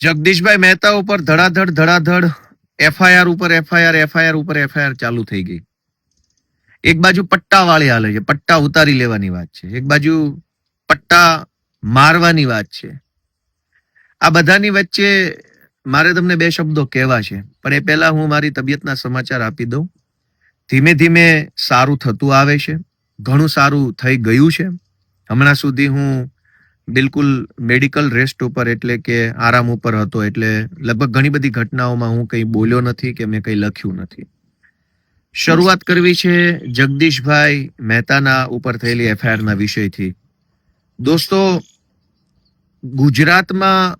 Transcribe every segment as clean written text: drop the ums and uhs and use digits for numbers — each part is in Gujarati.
જગદીશભાઈ મહેતા ઉપર ધડાધડ એફઆઈઆર ઉપર એફઆઈઆર ઉપર એફઆઈઆર ચાલુ થઈ ગઈ. એક બાજુ પટ્ટા વાળી હાલે છે, પટ્ટા ઉતારી લેવાની વાત છે, એક બાજુ પટ્ટા મારવાની વાત છે. આ બધાની વચ્ચે મારે તમને બે શબ્દો કહેવા છે, પણ એ પહેલા હું મારી તબિયતના સમાચાર આપી દઉં. ધીમે ધીમે સારું થતું આવે છે, ઘણું સારું થઈ ગયું છે. હમણાં સુધી હું બિલકુલ મેડિકલ રેસ્ટ ઉપર એટલે કે આરામ ઉપર હતો, એટલે લગભગ ઘણી બધી ઘટનાઓમાં હું કંઈ બોલ્યો નથી કે મેં કંઈ લખ્યું નથી. શરૂઆત કરવી છે જગદીશભાઈ મહેતાના ઉપર થયેલી એફઆઈઆરના વિષયથી. દોસ્તો, ગુજરાતમાં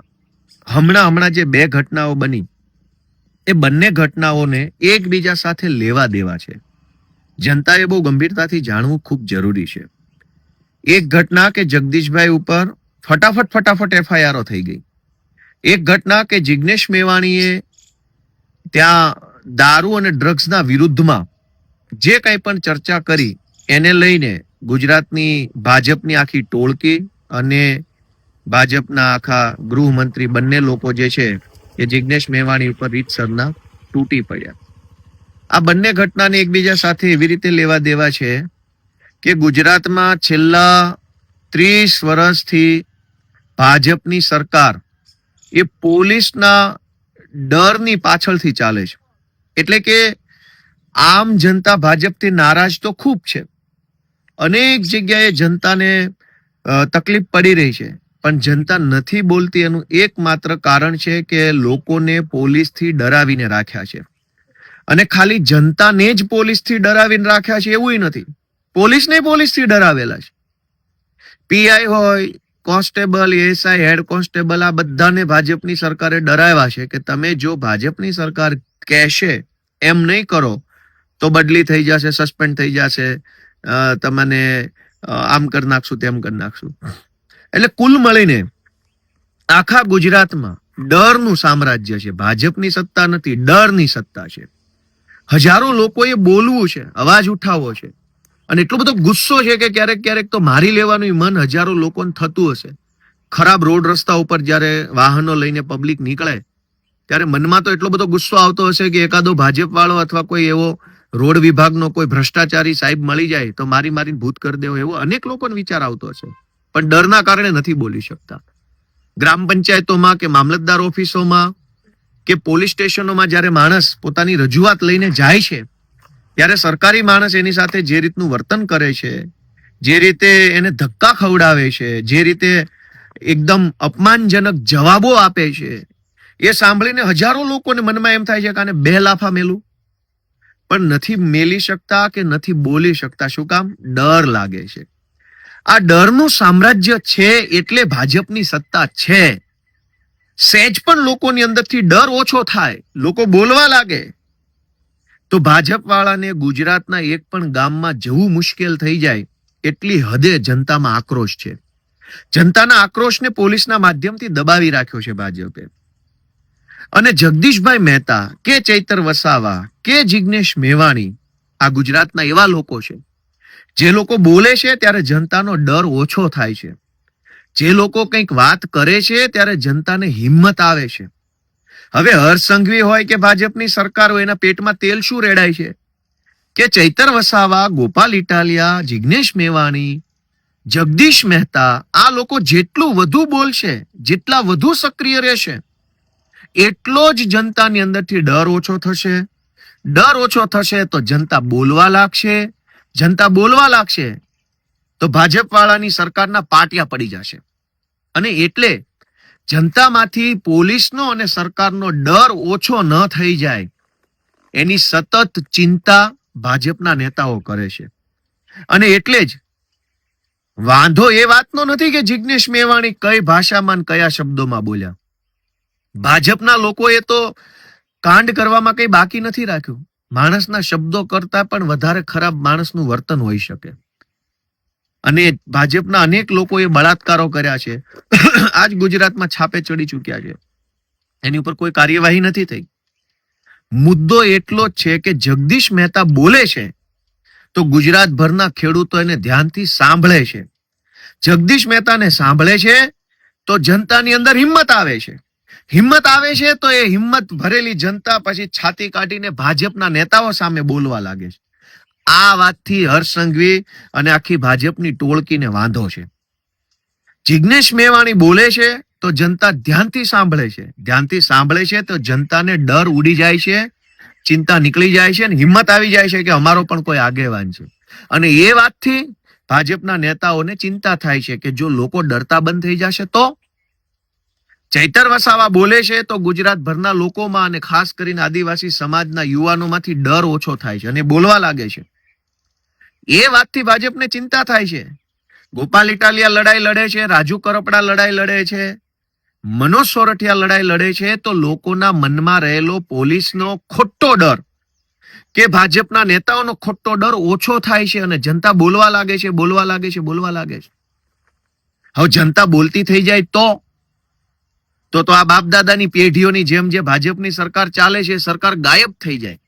હમણાં જે બે ઘટનાઓ બની, એ બંને ઘટનાઓને એકબીજા સાથે લેવા દેવા છે. જનતાએ બહુ ગંભીરતાથી જાણવું ખૂબ જરૂરી છે. એક ઘટના કે જગદીશભાઈ ઉપર ફટાફટ એફઆઈઆર થઈ ગઈ. એક ઘટના કે જિગ્નેશ મેવાણીએ ત્યાં દારૂ અને ડ્રગ્સના વિરુદ્ધમાં જે કંઈ પણ ચર્ચા કરી એને લઈને ગુજરાતની ભાજપની આખી ટોળકી અને ભાજપના આખા ગૃહમંત્રી બંને લોકો જે છે એ જિગ્નેશ મેવાણી ઉપર રીતસરના તૂટી પડ્યા. આ બંને ઘટનાને એકબીજા સાથે એવી રીતે લેવા દેવા છે કે ગુજરાતમાં છેલ્લા 30 વર્ષથી ભાજપની સરકાર એ પોલીસના ડરની પાછળથી ચાલે છે. એટલે કે આમ જનતા ભાજપથી નારાજ તો ખૂબ છે, અનેક જગ્યાએ જનતાને તકલીફ પડી રહી છે, પણ જનતા નથી બોલતી. એનું એકમાત્ર કારણ છે કે લોકોને પોલીસથી ડરાવીને રાખ્યા છે. અને ખાલી જનતાને જ પોલીસથી ડરાવીને રાખ્યા છે એવું નથી, પોલીસને પોલીસથી ડરાવેલા છે. પીઆઈ હોય, કોન્સ્ટેબલ, એએસઆઈ, હેડ કોન્સ્ટેબલ, આ બધાને ભાજપની સરકારે ડરાવ્યા છે કે તમે જો ભાજપની સરકાર કહેશે એમ નહીં કરો તો બદલી થઈ જશે, સસ્પેન્ડ થઈ જશે, તમને આમ કરી નાખશું, તેમ કરી નાખશું. એટલે કુલ મળીને આખા ગુજરાતમાં ડરનું સામ્રાજ્ય છે. ભાજપની સત્તા નથી, ડરની સત્તા છે. હજારો લોકોએ બોલવું છે, અવાજ ઉઠાવવો છે, અને એટલો બધો ગુસ્સો છે કે ક્યારેક તો મારી લેવાનું મન હજારો લોકોને થતું હશે. ખરાબ રોડ રસ્તા ઉપર જ્યારે વાહનો લઈને પબ્લિક નીકળે ત્યારે મનમાં તો એટલો બધો ગુસ્સો આવતો હશે કે એકાદો ભાજપ વાળો અથવા કોઈ એવો રોડ વિભાગનો કોઈ ભ્રષ્ટાચારી સાહેબ મળી જાય તો મારીને ભૂત કરી દેવો, એવો અનેક લોકોને વિચાર આવતો હશે. પણ ડરના કારણે નથી બોલી શકતા. ગ્રામ પંચાયતોમાં કે મામલતદાર ઓફિસોમાં કે પોલીસ સ્ટેશનોમાં જ્યારે માણસ પોતાની રજૂઆત લઈને જાય છે ત્યારે સરકારી માણસ એની સાથે જે રીતનું વર્તન કરે છે, જે રીતે એને ધક્કા ખવડાવે છે, જે રીતે એકદમ અપમાનજનક જવાબો આપે છે, એ સાંભળીને હજારો લોકોને મનમાં એમ થાય છે કે આને બે લાફા મેલું, પણ નથી મેલી શકતા કે નથી બોલી શકતા. શું કામ? ડર લાગે છે. આ ડરનું સામ્રાજ્ય છે એટલે ભાજપની સત્તા છે. સહેજ પણ લોકોની અંદરથી ડર ઓછો થાય, લોકો બોલવા લાગે તો ભાજપ વાળાને ગુજરાતના એક પણ ગામમાં જવું મુશ્કેલ થઈ જાય એટલી હદે જનતામાં આક્રોશ છે. જનતાના આક્રોશને પોલીસના માધ્યમથી દબાવી રાખ્યો છે ભાજપે. અને જગદીશભાઈ મહેતા કે ચૈતર વસાવા કે જિગ્નેશ મેવાણી આ ગુજરાતના એવા લોકો છે જે લોકો બોલે છે ત્યારે જનતાનો ડર ઓછો થાય છે. જે લોકો કંઈક વાત કરે છે ત્યારે જનતાને હિંમત આવે છે. હવે હર્ષ સંઘવી હોય કે ભાજપની સરકાર હોય, એના પેટમાં તેલ શું રેડાય છે કે ચૈતર વસાવા, ગોપાલ ઇટાલિયા, જિગ્નેશ મેવાણી, જગદીશ મહેતા, આ લોકો જેટલું વધુ બોલશે, જેટલા વધુ સક્રિય રહેશે એટલો જ જનતાની અંદરથી ડર ઓછો થશે. ડર ઓછો થશે તો જનતા બોલવા લાગશે. જનતા બોલવા લાગશે તો ભાજપ વાળાની સરકારના પાટિયા પડી જશે. અને એટલે જનતામાંથી પોલીસનો અને સરકારનો ડર ઓછો ન થઈ જાય એની સતત ચિંતા ભાજપના નેતાઓ કરે છે. અને એટલે જ વાંધો એ વાતનો નથી કે જિગ્નેશ મેવાણી કઈ ભાષામાં કયા શબ્દોમાં બોલ્યા. ભાજપના લોકોએ તો કાંડ કરવામાં કઈ બાકી નથી રાખ્યું. માણસના શબ્દો કરતા પણ વધારે ખરાબ માણસનું વર્તન હોઈ શકે. અને ભાજપના અનેક લોકોએ બળાત્કારો કર્યા છે. આજ ગુજરાતમાં છાપે ચડી ચૂક્યા છે, એની ઉપર કોઈ કાર્યવાહી નથી થઈ. મુદ્દો એટલો જ છે કે જગદીશ મહેતા બોલે છે તો ગુજરાતભરના ખેડૂતો એને ધ્યાનથી સાંભળે છે. જગદીશ મહેતાને સાંભળે છે તો જનતાની અંદર હિંમત આવે છે. હિંમત આવે છે તો એ હિંમત ભરેલી જનતા પછી છાતી કાઢીને ભાજપના નેતાઓ સામે બોલવા લાગે છે. આ વાતથી હર્ષ સંઘવી અને આખી ભાજપની ટોળકીને વાંધો છે. જિગ્નેશ મેવાણી બોલે છે તો જનતા ધ્યાનથી સાંભળે છે. ધ્યાનથી સાંભળે છે તો જનતાને ડર ઉડી જાય છે, ચિંતા નીકળી જાય છે અને હિંમત આવી જાય છે કે અમારો પણ કોઈ આગેવાન છે. અને એ વાતથી ભાજપના નેતાઓને ચિંતા થાય છે કે જો લોકો ડરતા બંધ થઈ જશે તો. ચૈતર વસાવા બોલે છે તો ગુજરાતભરના લોકોમાં અને ખાસ કરીને આદિવાસી સમાજના યુવાનોમાંથી ડર ઓછો થાય છે અને બોલવા લાગે છે. એ વાતથી ભાજપને ચિંતા થાય છે. ગોપાલ ઇટાલિયા લડાઈ લડે છે, રાજુ કરપડા લડાઈ લડે છે, મનોજ સોરઠિયા લડાઈ લડે છે, તો લોકોના મનમાં રહેલો પોલીસનો ખોટો ડર કે ભાજપના નેતાઓનો ખોટો ડર ઓછો થાય છે અને જનતા બોલવા લાગે છે, બોલવા લાગે છે, બોલવા લાગે છે. હવે જનતા બોલતી થઈ જાય તો આ બાપ દાદાની પેઢીઓની જેમ જે ભાજપની સરકાર ચાલે છે, સરકાર ગાયબ થઈ જાય.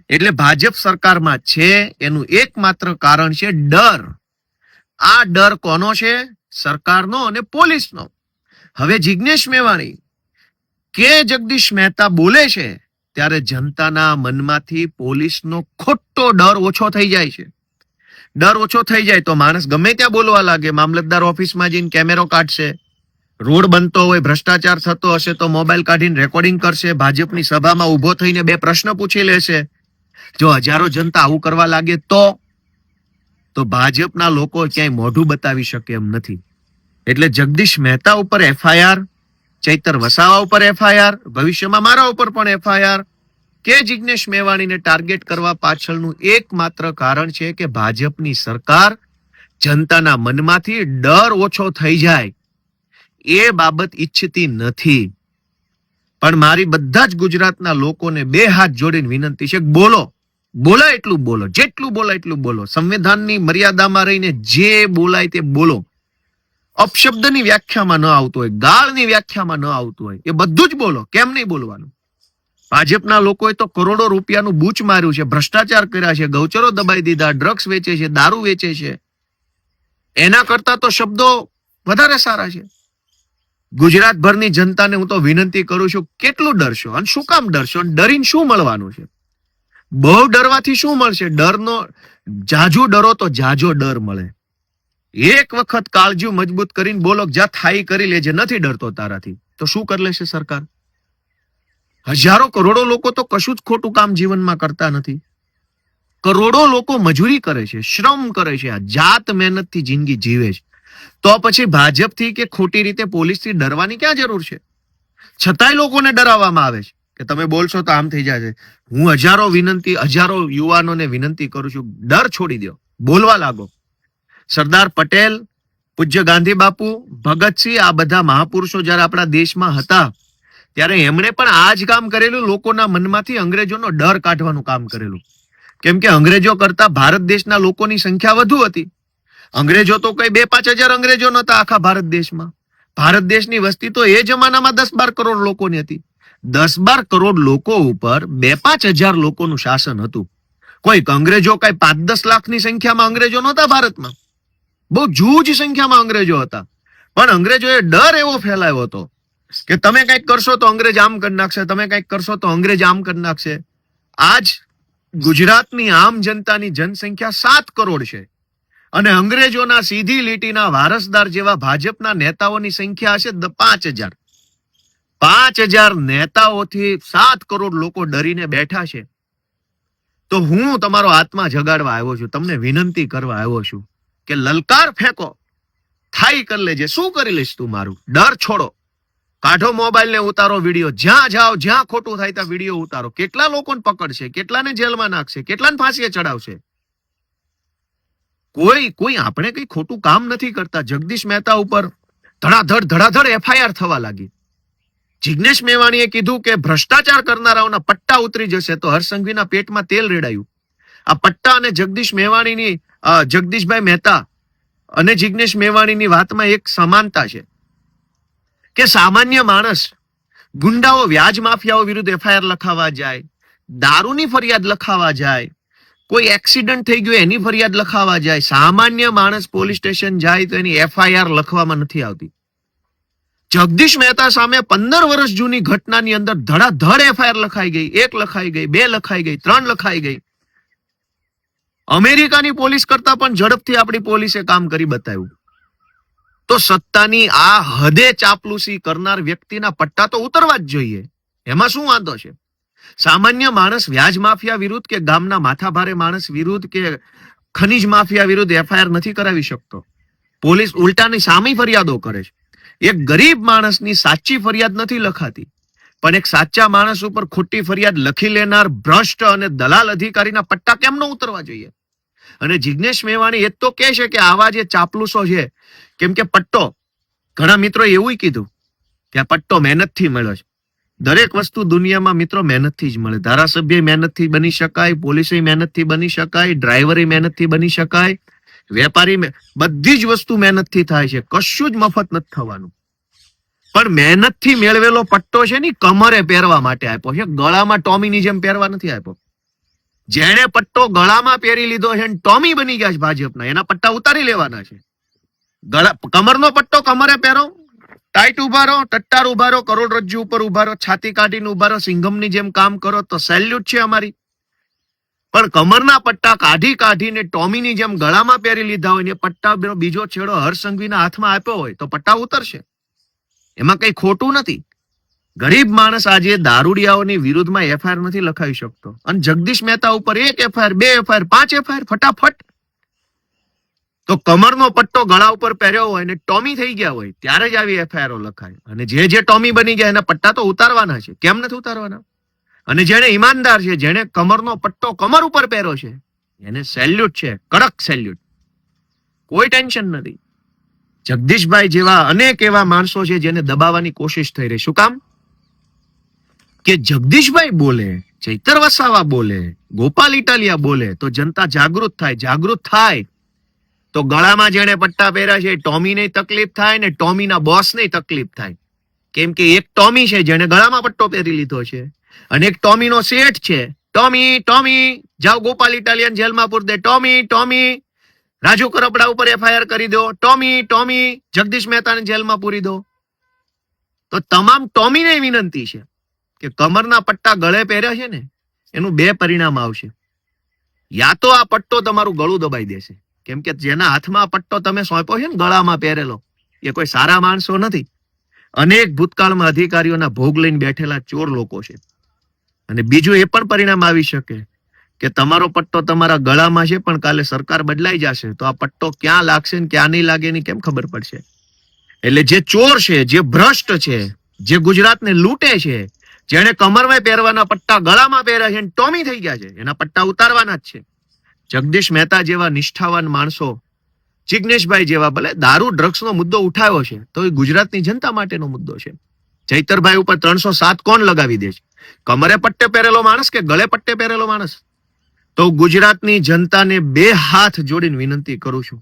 એટલે ભાજપ સરકારમાં છે એનું એકમાત્ર કારણ છે ડર. આ ડર કોનો છે? સરકારનો અને પોલીસનો. હવે જિગ્નેશ મેવાણી કે જગદીશ મહેતા બોલે છે ત્યારે જનતાના મનમાંથી પોલીસનો ખોટો ડર ઓછો થઈ જાય છે. ડર ઓછો થઈ જાય તો માણસ ગમે ત્યાં બોલવા લાગે. મામલતદાર ઓફિસમાં જઈને કેમેરો કાઢશે, રોડ બનતો હોય, ભ્રષ્ટાચાર થતો હશે તો મોબાઈલ કાઢીને રેકોર્ડિંગ કરશે, ભાજપની સભામાં ઉભો થઈને 2 પ્રશ્ન પૂછી લેશે. જો હજારો જનતા આવું કરવા લાગે તો ભાજપના લોકો ક્યાંય મોઢું બતાવી શકે એમ નથી. એટલે જગદીશ મહેતા ઉપર એફઆઈઆર, ચૈતર વસાવા ઉપર એફઆઈઆર, ભવિષ્યમાં મારા ઉપર પણ એફઆઈઆર કે જિગ્નેશ મેવાણીને ટાર્ગેટ કરવા પાછળનું એકમાત્ર કારણ છે કે ભાજપની સરકાર જનતાના મનમાંથી ડર ઓછો થઈ જાય એ બાબત ઈચ્છતી નથી. પણ મારી બધા જ ગુજરાતના લોકોને 2 હાથ જોડીને વિનંતી છે, બોલાય એટલું બોલો, જેટલું બોલાય એટલું બોલો. સંવિધાનની મર્યાદામાં રહીને જે બોલાય તે બોલો. અપશબ્દની વ્યાખ્યામાં ન આવતું હોય, ગાળની વ્યાખ્યામાં ન આવતું હોય, એ બધું જ બોલો. કેમ નહીં બોલવાનું? ભાજપના લોકોએ તો કરોડો રૂપિયાનું બૂચ માર્યું છે, ભ્રષ્ટાચાર કર્યા છે, ગૌચરો દબાઈ દીધા, ડ્રગ્સ વેચે છે, દારૂ વેચે છે. એના કરતા તો શબ્દો વધારે સારા છે. ગુજરાતભરની જનતાને હું તો વિનંતી કરું છું, કેટલું ડરશો અને શું કામ ડરશો? ડરીને શું મળવાનું છે? બહુ ડરવાથી શું મળશે? ડરનો જાજુ ડરો તો જાજો ડર મળે. એક વખત કાળજી મજબૂત કરીને બોલો, જા થાઈ કરી લેજે, નથી ડરતો તારાથી, તો શું કરી લેશે સરકાર? હજારો કરોડો લોકો તો કશું જ ખોટું કામ જીવનમાં કરતા નથી. કરોડો લોકો મજૂરી કરે છે, શ્રમ કરે છે, આ જાત મહેનતથી જિંદગી જીવે છે. તો પછી ભાજપથી કે ખોટી રીતે પોલીસથી ડરવાની ક્યાં જરૂર છે? છતાંય લોકોને ડરાવવામાં આવે છે કે તમે બોલશો તો આમ થઈ જશે. હું હજારો યુવાનોને વિનંતી કરું છું, ડર છોડી દો, બોલવા લાગો. સરદાર પટેલ, પૂજ્ય ગાંધી બાપુ, ભગતસિંહ, આ બધા મહાપુરુષો જયારે આપણા દેશમાં હતા ત્યારે એમણે પણ આ જ કામ કરેલું. લોકોના મનમાંથી અંગ્રેજોનો ડર કાઢવાનું કામ કરેલું. કેમ કે અંગ્રેજો કરતા ભારત દેશના લોકોની સંખ્યા વધુ હતી. અંગ્રેજો તો કઈ 2-5 હજાર અંગ્રેજો નતા આખા ભારત દેશમાં. ભારત દેશની વસ્તી તો એ જમાનામાં 10-12 કરોડ લોકોની હતી. 10-12 કરોડ લોકો ઉપર 2-5 હજાર લોકોનું શાસન હતું. કોઈ અંગ્રેજો કઈ 5-10 લાખની સંખ્યામાં અંગ્રેજો નહોતા ભારતમાં. બહુ જૂજ સંખ્યામાં અંગ્રેજો હતા. પણ અંગ્રેજોએ ડર એવો ફેલાવ્યો હતો કે તમે કંઈક કરશો તો અંગ્રેજ આમ કરી નાખશે, તમે કંઈક કરશો તો અંગ્રેજ આમ કરી નાખશે. આજ ગુજરાતની આમ જનતાની જનસંખ્યા 7 કરોડ છે અને અંગ્રેજોના સીધી લીટીના વારસદાર જેવા ભાજપના નેતાઓની સંખ્યા હશે 5,000. 5,000 નેતાઓથી 7 કરોડ લોકો ડરીને બેઠા છે. તો હું તમારો આત્મા જગાડવા આવ્યો છું, તમને વિનંતી કરવા આવ્યો છું કે લલકાર ફેંકો, થાઈ કરી લેજે. શું કરી લઈશ તું મારું? ડર છોડો, કાઢો મોબાઈલ ને ઉતારો વિડીયો. જ્યાં જાઓ, જ્યાં ખોટું થાય ત્યાં વિડીયો ઉતારો. કેટલા લોકોને પકડશે, કેટલાને જેલમાં નાખશે, કેટલાને ફાંસીએ ચડાવશે? કોઈ આપણે કઈ ખોટું કામ નથી કરતા. જગદીશ મહેતા ઉપર ધડાધડ એફઆઈઆર થવા લાગી. જિગ્નેશ મેવાણીએ કીધું કે ભ્રષ્ટાચાર કરનારાઓના પટ્ટા ઉતરી જશે, તો હર્ષ સંઘવીના પેટમાં તેલ રેડાયું. આ પટ્ટા અને જગદીશભાઈ મહેતા અને જિગ્નેશ મેવાણીની વાતમાં એક સમાનતા છે કે સામાન્ય માણસ, ગુંડાઓ, વ્યાજ માફિયાઓ વિરુદ્ધ એફઆઈઆર લખાવા જાય, દારૂની ફરિયાદ લખાવા જાય, કોઈ એક્સિડન્ટ થઈ ગયો એની ફરિયાદ લખાવા જાય, સામાન્ય માણસ પોલીસ સ્ટેશન જાય તો એની એફઆઈઆર લખવામાં નથી આવતી. જગદીશ મહેતા સામે 15 વર્ષ જૂની ઘટનાની અંદર ધડાધડ એફઆઈઆર લખાઈ ગઈ, 1 લખાઈ ગઈ, 2 લખાઈ ગઈ, 3 લખાઈ ગઈ. અમેરિકાની પોલીસ કરતા પણ ઝડપથી આપણી પોલીસે કામ કરી બતાવ્યું. તો સત્તાની આ હદે ચાપલુસી કરનાર વ્યક્તિના પટ્ટા તો ઉતરવા જ જોઈએ. એમાં શું વાંધો છે? સામાન્ય માણસ વ્યાજ માફિયા વિરુદ્ધ કે ગામના માથાભારે માણસ વિરુદ્ધ કે ખનીજ માફિયા વિરુદ્ધ એફઆઈઆર નથી કરાવી શકતો. પોલીસ ઉલટાની સામી ફરિયાદો કરે છે. એક ગરીબ માણસની સાચી ફરિયાદ નથી લખાતી, પણ એક સાચા માણસ ઉપર ખોટી ફરિયાદ લખી લેનાર ભ્રષ્ટ અને દલાલ અધિકારીના પટ્ટા કેમ ન ઉતરવા જોઈએ? અને જિજ્ઞેશ મેવાણી એ તો કહે છે કે આવા જે ચાપલુસો છે, કેમ કે પટ્ટો, ઘણા મિત્રો એવું કીધું કે આ પટ્ટો મહેનતથી મળ્યો છે. દરેક વસ્તુ દુનિયામાં મિત્રો મહેનતથી જ મળે. ધારાસભ્ય મહેનતથી બની શકાય, પોલીસે મહેનતથી બની શકાય, ડ્રાઈવરે મહેનતથી બની શકાય, વેપારી બધી જ વસ્તુ મહેનતથી થાય છે. કશું જ મફત નથી થવાનું. પણ મહેનતથી મેળવેલો પટ્ટો છે ને કમરે પહેરવા માટે આપ્યો છે, ગળામાં ટોમીની જેમ પહેરવા નથી આપ્યો. જેણે પટ્ટો ગળામાં પહેરી લીધો છે ટોમી બની ગયા છે ભાજપના, એના પટ્ટા ઉતારી લેવાના છે. કમરનો પટ્ટો કમરે પહેરો, ટાઈટ ઉભા રહો, ટટ્ટાર ઉભા રહો, કરોડરજ્જુ ઉપર ઉભા રહો, છાતી કાઢીને ઉભા રહો, સિંઘમની જેમ કામ કરો તો સેલ્યુટ છે અમારી. પણ કમરના પટ્ટા કાઢીને ટોમીની જેમ ગળામાં પહેરી લીધા હોય ને પટ્ટા બીજો છેડો હરસંઘવીના હાથમાં આપ્યો હોય તો પટ્ટા ઉતરશે. એમાં કઈ ખોટું નથી. ગરીબ માણસ આજે દારૂડિયાઓની વિરુદ્ધમાં એફઆઈઆર નથી લખાવી શકતો, અને જગદીશ મહેતા ઉપર 1 એફઆઈઆર, 2 એફઆઈઆર, 5 એફઆઈઆર ફટાફટ. તો કમરનો પટ્ટો ગળા ઉપર પહેર્યો હોય ને ટોમી થઈ ગયા હોય ત્યારે જ આવી એફઆઈઆરો લખાય. અને જે ટોમી બની ગયા એના પટ્ટા તો ઉતારવાના છે. કેમ નથી ઉતારવાના? અને જેને ઈમાનદાર છે, જેને કમરનો પટ્ટો કમર ઉપર પહેર્યો છે, એને સેલ્યુટ છે, કડક સેલ્યુટ. કોઈ ટેન્શન નથી. જગદીશભાઈ જેવા અનેક એવા માણસો છે જેને દબાવવાની કોશિશ થઈ રહી. શું કામ? કે જગદીશભાઈ બોલે, ચૈતર વસાવા બોલે, ગોપાલ ઇટાલિયા બોલે તો જનતા જાગૃત થાય. જાગૃત થાય તો ગળામાં જેને પટ્ટા પહેર્યા છે ટોમીને તકલીફ થાય ને ટોમીના બોસને તકલીફ થાય. કેમ કે એક ટોમી છે જેને ગળામાં પટ્ટો પહેરી લીધો છે, અને એક ટોમીનો શેઠ છે. ટોમી જાઓ ગોપાલ ઇટાલિયન જેલમાં પૂર દે, ટોમી રાજુ કરપડા ઉપર એફઆઈઆર કરી દો, ટોમી જગદીશ મહેતાને જેલમાં પૂરી દો. તો તમામ ટોમીને વિનંતી છે કે કમરના પટ્ટા ગળે પહેર્યા છે ને એનું 2 પરિણામ આવશે. યા તો આ પટ્ટો તમારું ગળું દબાઈ દેશે, કેમ કે જેના હાથમાં પટ્ટો તમે સોંપ્યો છે ને ગળામાં પહેરેલો, એ કોઈ સારા માણસો નથી. અનેક ભૂતકાળમાં અધિકારીઓના ભોગ લઈને બેઠેલા ચોર લોકો છે. અને બીજું એ પણ પરિણામ આવી શકે કે તમારો પટ્ટો તમારા ગળામાં છે, પણ કાલે સરકાર બદલાઈ જશે તો આ પટ્ટો ક્યાં લાગશે ને ક્યાં નહીં લાગે એની કેમ ખબર પડશે? એટલે જે ચોર છે, જે ભ્રષ્ટ છે, જે ગુજરાતને લૂંટે છે, જેને કમરમાં પહેરવાના પટ્ટા ગળામાં પહેર્યા છે, ટોમી થઈ ગયા છે, એના પટ્ટા ઉતારવાના જ છે. જગદીશ મહેતા જેવા નિષ્ઠાવાન માણસો, જિજ્ઞેશભાઈ જેવા, ભલે દારૂ ડ્રગ્સનો મુદ્દો ઉઠાવ્યો છે તો એ ગુજરાતની જનતા માટેનો મુદ્દો છે. ચૈતરભાઈ ઉપર 307 કોણ લગાવી દે છે? કમરે પટ્ટે પહેરેલો માણસ કે ગળે પટ્ટે પહેરેલો માણસ? તો ગુજરાતની જનતાને 2 હાથ જોડીને વિનંતી કરું છું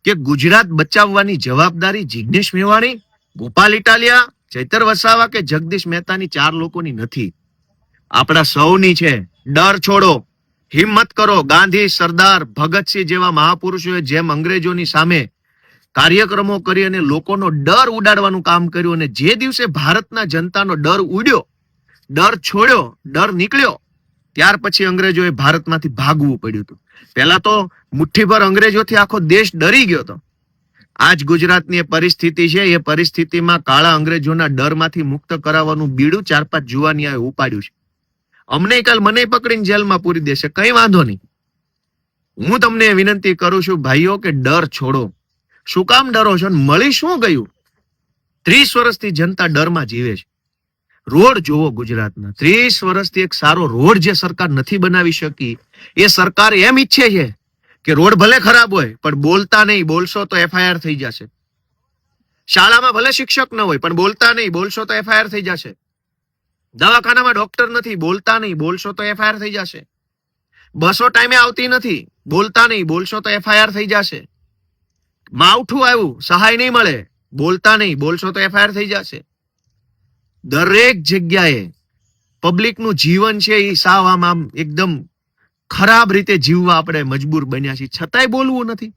કે ગુજરાત બચાવવાની જવાબદારી જિજ્ઞેશ મેવાણી, ગોપાલ ઇટાલિયા, ચૈતર વસાવા કે જગદીશ મહેતાની 4 લોકોની નથી, આપણા સૌની છે. ડર છોડો, હિંમત કરો. ગાંધી, સરદાર, ભગતસિંહ જેવા મહાપુરુષોએ જેમ અંગ્રેજોની સામે કાર્યક્રમો કરી અને લોકોનો ડર ઉડાડવાનું કામ કર્યું, અને જે દિવસે ભારતના જનતાનો ડર ઉડ્યો, ડર છોડ્યો, ડર નીકળ્યો, ત્યાર પછી અંગ્રેજોએ ભારતમાંથી ભાગવું પડ્યું હતું. પહેલા તો મુઠ્ઠીભર અંગ્રેજોથી આખો દેશ ડરી ગયો હતો. આજ ગુજરાતની એ પરિસ્થિતિ છે. એ પરિસ્થિતિમાં કાળા અંગ્રેજોના ડરમાંથી મુક્ત કરાવવાનું બીડું 4-5 જુવાનિયાએ ઉપાડ્યું છે. અમને કાલ મને પકડીને જેલમાં પૂરી દેશે, કઈ વાંધો નહીં. હું તમને વિનંતી કરું છું ભાઈઓ કે ડર છોડો. શું કામ ડરો છો? મળી શું ગયું? 30 વર્ષથી જનતા ડરમાં જીવે છે. રોડ જોવો ગુજરાતના. 30 વર્ષથી એક સારો રોડ જે સરકાર નથી બનાવી શકી, એ સરકાર એમ ઈચ્છે છે કે રોડ ભલે ખરાબ હોય પણ બોલતા નહીં, બોલશો તો એફઆઈઆર થઈ જશે. શાળામાં ભલે શિક્ષક ન હોય પણ બોલતા નહીં, બોલશો તો એફઆઈઆર થઈ જશે. દવાખાનામાં ડોક્ટર નથી, બોલતા નહીં, બોલશો તો એફઆઈઆર થઈ જશે. બસો ટાઈમે આવતી નથી, બોલતા નહીં, બોલશો તો એફઆઈઆર થઈ જશે. માવઠું આવ્યું, સહાય નહીં મળે, બોલતા નહીં, બોલશો તો એફઆઈઆર થઈ જશે. દરેક જગ્યાએ પબ્લિકનું જીવન છે એ સાવ આમ એકદમ ખરાબ રીતે જીવવા આપણે મજબૂર બન્યા છીએ, છતાંય બોલવું નથી.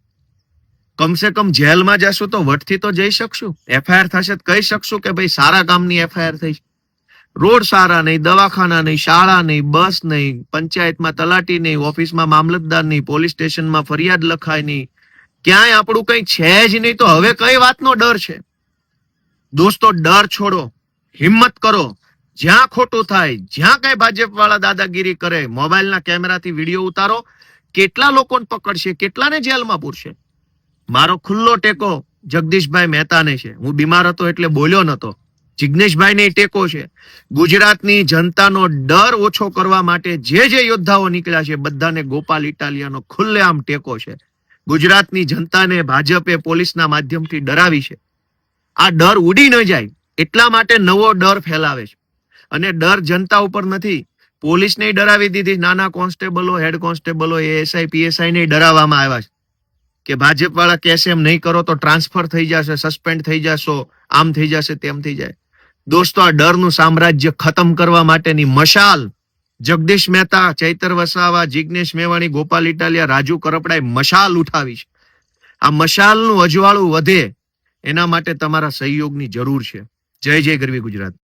કમસે કમ જેલમાં જશું તો વટથી તો જઈ શકશું. એફઆઈઆર થશે તો કહી શકશું કે ભાઈ સારા કામની એફઆઈઆર થઈ. રોડ સારા નહીં, દવાખાના નહીં, શાળા નહીં, બસ નહીં, પંચાયતમાં તલાટી નહીં, ઓફિસમાં મામલતદાર નહીં, પોલીસ સ્ટેશનમાં ફરિયાદ લખાય નહીં, ક્યાંય આપણું કઈ છે જ નહીં, તો હવે કઈ વાતનો ડર છે? દોસ્તો, ડર છોડો, હિંમત કરો. જ્યાં ખોટું થાય, જ્યાં કઈ ભાજપ વાળા દાદાગીરી કરે, મોબાઈલના કેમેરાથી વિડીયો ઉતારો. કેટલા લોકોને પકડશે, કેટલાને જેલમાં પૂરશે? મારો ખુલ્લો ટેકો જગદીશભાઈ મહેતાને છે. હું બીમાર હતો એટલે બોલ્યો નતો. જિગ્નેશભાઈને ટેકો છે. ગુજરાતની જનતાનો ડર ઓછો કરવા માટે જે યોદ્ધાઓ નીકળ્યા છે બધાને ગોપાલ ઇટાલિયાનો ખુલ્લેઆમ ટેકો છે. ગુજરાતની જનતાને ભાજપે પોલીસના માધ્યમથી ડરાવી છે. આ ડર ઉડી ન જાય એટલા માટે નવો ડર ફેલાવે છે. અને ડર જનતા ઉપર નથી, પોલીસને ડરાવી દીધી. નાના કોન્સ્ટેબલો, હેડ કોન્સ્ટેબલો, એએસઆઈ, પીએસઆઈ ને ડરાવવામાં આવ્યા છે કે ભાજપ વાળા કહેશે એમ નહીં કરો તો ટ્રાન્સફર થઈ જશે, સસ્પેન્ડ થઈ જશો, આમ થઈ જશે, તેમ થઈ જાય. દોસ્તો, આ ડરનું સામ્રાજ્ય ખતમ કરવા માટેની મશાલ જગદીશ મહેતા, ચૈતર વસાવા, જિગ્નેશ મેવાણી, ગોપાલ ઇટાલિયા, રાજુ કરપડાએ મશાલ ઉઠાવી છે. આ મશાલનું અજવાળું વધે એના માટે તમારા સહયોગની જરૂર છે. જય જય ગરવી ગુજરાત.